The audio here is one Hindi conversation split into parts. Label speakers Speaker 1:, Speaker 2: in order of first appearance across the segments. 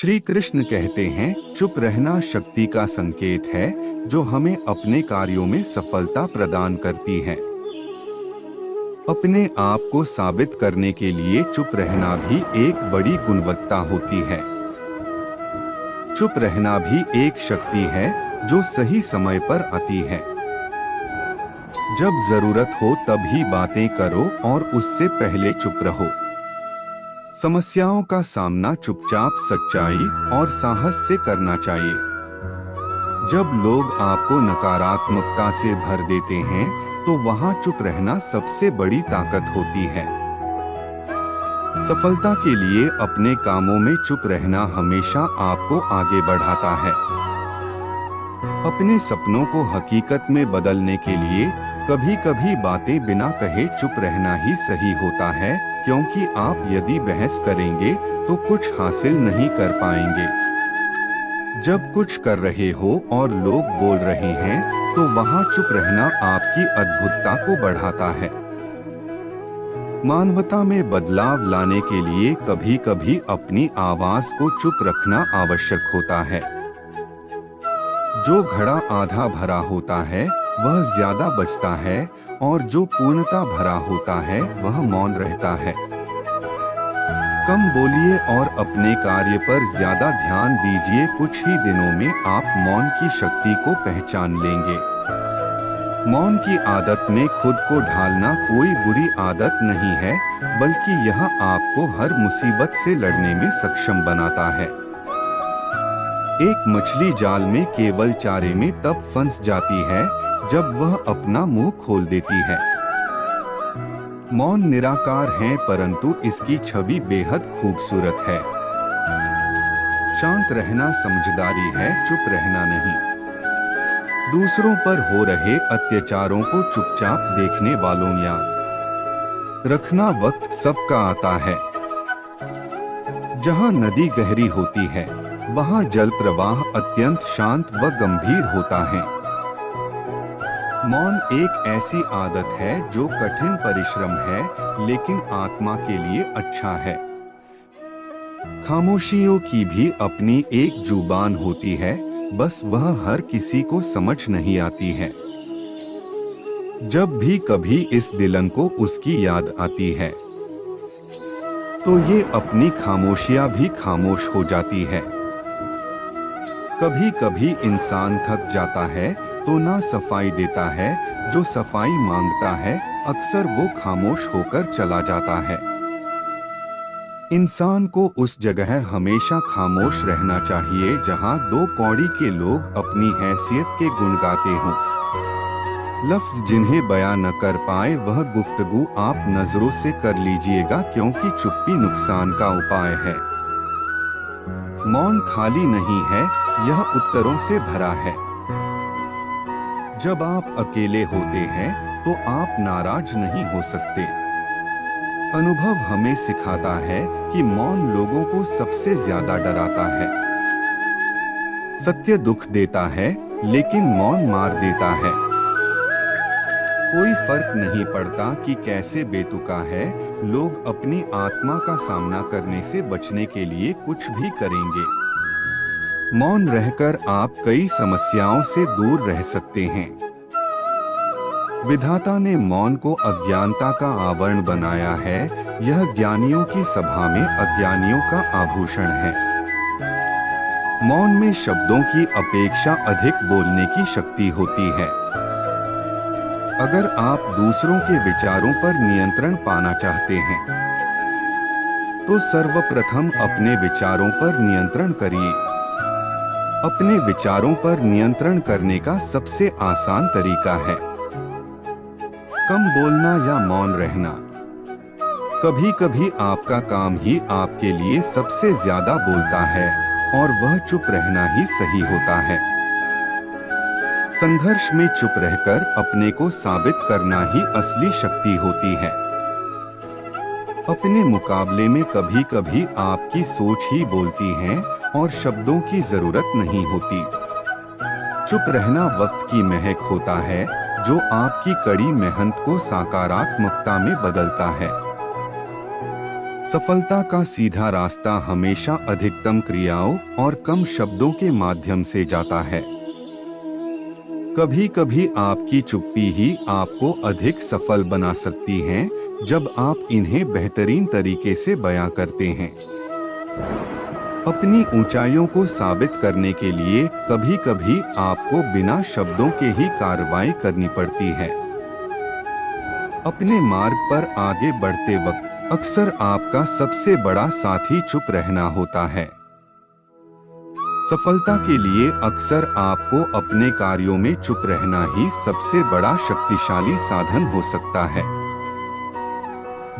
Speaker 1: श्री कृष्ण कहते हैं, चुप रहना शक्ति का संकेत है जो हमें अपने कार्यों में सफलता प्रदान करती है। अपने आप को साबित करने के लिए चुप रहना भी एक बड़ी गुणवत्ता होती है। चुप रहना भी एक शक्ति है जो सही समय पर आती है। जब जरूरत हो तभी बातें करो और उससे पहले चुप रहो। समस्याओं का सामना चुपचाप सच्चाई और साहस से करना चाहिए। जब लोग आपको नकारात्मकता से भर देते हैं तो वहां चुप रहना सबसे बड़ी ताकत होती है। सफलता के लिए अपने कामों में चुप रहना हमेशा आपको आगे बढ़ाता है। अपने सपनों को हकीकत में बदलने के लिए कभी कभी बातें बिना कहे चुप रहना ही सही होता है, क्योंकि आप यदि बहस करेंगे तो कुछ हासिल नहीं कर पाएंगे। जब कुछ कर रहे हो और लोग बोल रहे हैं तो वहां चुप रहना आपकी अद्भुतता को बढ़ाता है। मानवता में बदलाव लाने के लिए कभी कभी अपनी आवाज को चुप रखना आवश्यक होता है। जो घड़ा आधा भरा होता है वह ज्यादा बचता है और जो पूर्णता भरा होता है वह मौन रहता है। कम बोलिए और अपने कार्य पर ज्यादा ध्यान दीजिए। कुछ ही दिनों में आप मौन की शक्ति को पहचान लेंगे। मौन की आदत में खुद को ढालना कोई बुरी आदत नहीं है, बल्कि यह आपको हर मुसीबत से लड़ने में सक्षम बनाता है। एक मछली जाल में केवल चारे में तब फंस जाती है जब वह अपना मुंह खोल देती है। मौन निराकार है परंतु इसकी छवि बेहद खूबसूरत है। शांत रहना समझदारी है, चुप रहना नहीं। दूसरों पर हो रहे अत्याचारों को चुपचाप देखने वालों याद रखना वक्त सबका आता है। जहां नदी गहरी होती है वहां जल प्रवाह अत्यंत शांत व गंभीर होता है। मौन एक ऐसी आदत है जो कठिन परिश्रम है लेकिन आत्मा के लिए अच्छा है। खामोशियों की भी अपनी एक जुबान होती है, बस वह हर किसी को समझ नहीं आती है। जब भी कभी इस दिलन को उसकी याद आती है तो ये अपनी खामोशियां भी खामोश हो जाती है। कभी कभी इंसान थक जाता है तो ना सफाई देता है, जो सफाई मांगता है अक्सर वो खामोश होकर चला जाता है। इंसान को उस जगह हमेशा खामोश रहना चाहिए जहां दो कौड़ी के लोग अपनी हैसियत के गुण गाते हों। लफ्ज जिन्हें बयां न कर पाए वह गुफ्तगू आप नजरों से कर लीजिएगा, क्योंकि चुप्पी नुकसान का उपाय है। मौन खाली नहीं है, यह उत्तरों से भरा है। जब आप अकेले होते हैं तो आप नाराज नहीं हो सकते। अनुभव हमें सिखाता है कि मौन लोगों को सबसे ज्यादा डराता है। सत्य दुख देता है लेकिन मौन मार देता है। कोई फर्क नहीं पड़ता कि कैसे बेतुका है, लोग अपनी आत्मा का सामना करने से बचने के लिए कुछ भी करेंगे। मौन रहकर आप कई समस्याओं से दूर रह सकते हैं। विधाता ने मौन को अज्ञानता का आवरण बनाया है, यह ज्ञानियों की सभा में अज्ञानियों का आभूषण है। मौन में शब्दों की अपेक्षा अधिक बोलने की शक्ति होती है। अगर आप दूसरों के विचारों पर नियंत्रण पाना चाहते हैं तो सर्वप्रथम अपने विचारों पर नियंत्रण करिए। अपने विचारों पर नियंत्रण करने का सबसे आसान तरीका है कम बोलना या मौन रहना। कभी कभी आपका काम ही आपके लिए सबसे ज्यादा बोलता है और वह चुप रहना ही सही होता है। संघर्ष में चुप रहकर अपने को साबित करना ही असली शक्ति होती है। अपने मुकाबले में कभी कभी आपकी सोच ही बोलती है और शब्दों की जरूरत नहीं होती। चुप रहना वक्त की महक होता है जो आपकी कड़ी मेहनत को सकारात्मकता में बदलता है। सफलता का सीधा रास्ता हमेशा अधिकतम क्रियाओं और कम शब्दों के माध्यम से जाता है। कभी कभी आपकी चुप्पी ही आपको अधिक सफल बना सकती है, जब आप इन्हें बेहतरीन तरीके से बयां करते हैं। अपनी ऊंचाइयों को साबित करने के लिए कभी कभी आपको बिना शब्दों के ही कार्रवाई करनी पड़ती है। अपने मार्ग पर आगे बढ़ते वक्त अक्सर आपका सबसे बड़ा साथी चुप रहना होता है। सफलता के लिए अक्सर आपको अपने कार्यों में चुप रहना ही सबसे बड़ा शक्तिशाली साधन हो सकता है।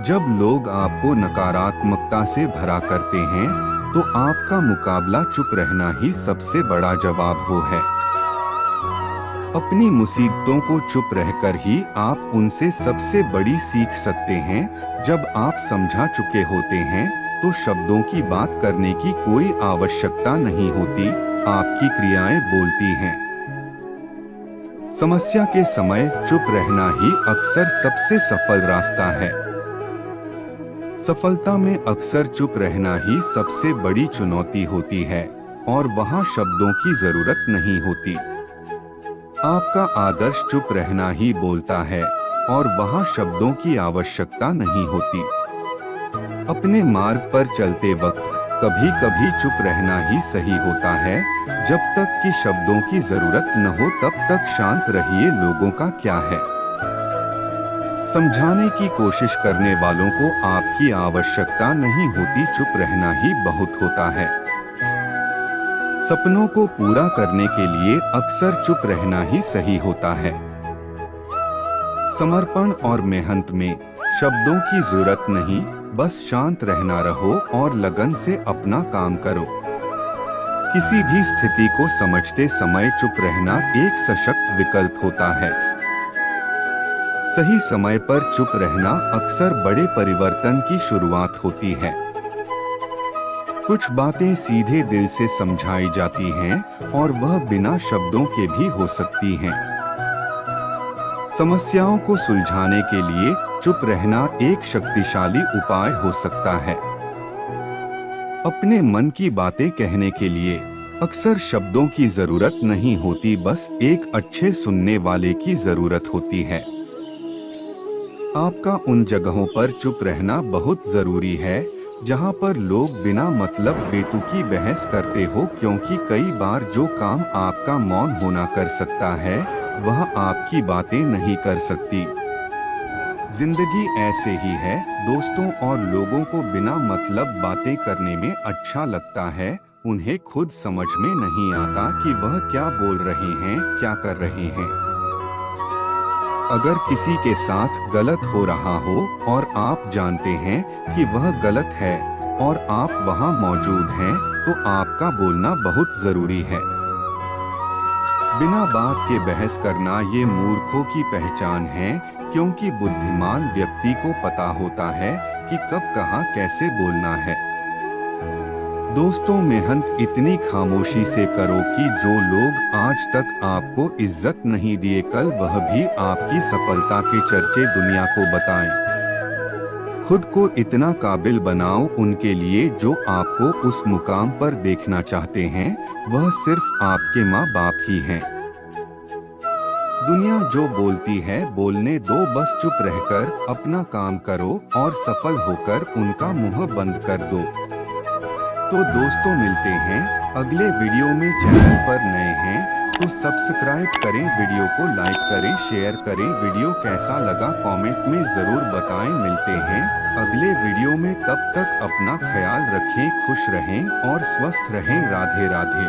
Speaker 1: जब लोग आपको नकारात्मकता से भरा करते हैं, तो आपका मुकाबला चुप रहना ही सबसे बड़ा जवाब हो है। अपनी मुसीबतों को चुप रहकर ही आप उनसे सबसे बड़ी सीख सकते हैं। जब आप समझा चुके होते हैं, तो शब्दों की बात करने की कोई आवश्यकता नहीं होती, आपकी क्रियाएं बोलती हैं। समस्या के समय चुप रहना ही अक्सर सबसे सफल रास्ता है। सफलता में अक्सर चुप रहना ही सबसे बड़ी चुनौती होती है, और वहां शब्दों की जरूरत नहीं होती। आपका आदर्श चुप रहना ही बोलता है, और वहां शब्दों की आवश्यकता नहीं होती। अपने मार्ग पर चलते वक्त कभी कभी चुप रहना ही सही होता है। जब तक कि शब्दों की जरूरत न हो, तब तक शांत रहिए। लोगों का क्या है? समझाने की कोशिश करने वालों को आपकी आवश्यकता नहीं होती, चुप रहना ही बहुत होता है। सपनों को पूरा करने के लिए अक्सर चुप रहना ही सही होता है। समर्पण और मेहनत में शब्दों की जरूरत नहीं, बस शांत रहना रहो और लगन से अपना काम करो। किसी भी स्थिति को समझते समय चुप रहना एक सशक्त विकल्प होता है। सही समय पर चुप रहना अक्सर बड़े परिवर्तन की शुरुआत होती है। कुछ बातें सीधे दिल से समझाई जाती हैं, और वह बिना शब्दों के भी हो सकती हैं। समस्याओं को सुलझाने के लिए चुप रहना एक शक्तिशाली उपाय हो सकता है। अपने मन की बातें कहने के लिए अक्सर शब्दों की जरूरत नहीं होती, बस एक अच्छे सुनने वाले की जरूरत होती है। आपका उन जगहों पर चुप रहना बहुत जरूरी है जहां पर लोग बिना मतलब बेतुकी बहस करते हो, क्योंकि कई बार जो काम आपका मौन होना कर सकता है, वह आपकी बातें नहीं कर सकती। जिंदगी ऐसे ही है दोस्तों, और लोगों को बिना मतलब बातें करने में अच्छा लगता है। उन्हें खुद समझ में नहीं आता कि वह क्या बोल रहे हैं, क्या कर रहे हैं। अगर किसी के साथ गलत हो रहा हो और आप जानते हैं कि वह गलत है और आप वहां मौजूद हैं, तो आपका बोलना बहुत जरूरी है। बिना बात के बहस करना ये मूर्खों की पहचान है, क्योंकि बुद्धिमान व्यक्ति को पता होता है कि कब कहां कैसे बोलना है। दोस्तों, मेहनत इतनी खामोशी से करो कि जो लोग आज तक आपको इज्जत नहीं दिए, कल वह भी आपकी सफलता के चर्चे दुनिया को बताएं। खुद को इतना काबिल बनाओ उनके लिए जो आपको उस मुकाम पर देखना चाहते हैं। वह सिर्फ आपके माँ बाप ही हैं। दुनिया जो बोलती है बोलने दो, बस चुप रहकर अपना काम करो और सफल होकर उनका मुंह बंद कर दो। तो दोस्तों, मिलते हैं अगले वीडियो में। चैनल पर नए हैं तो सब्सक्राइब करें, वीडियो को लाइक करें, शेयर करें। वीडियो कैसा लगा कमेंट में जरूर बताएं। मिलते हैं अगले वीडियो में, तब तक अपना ख्याल रखें, खुश रहें और स्वस्थ रहें। राधे राधे।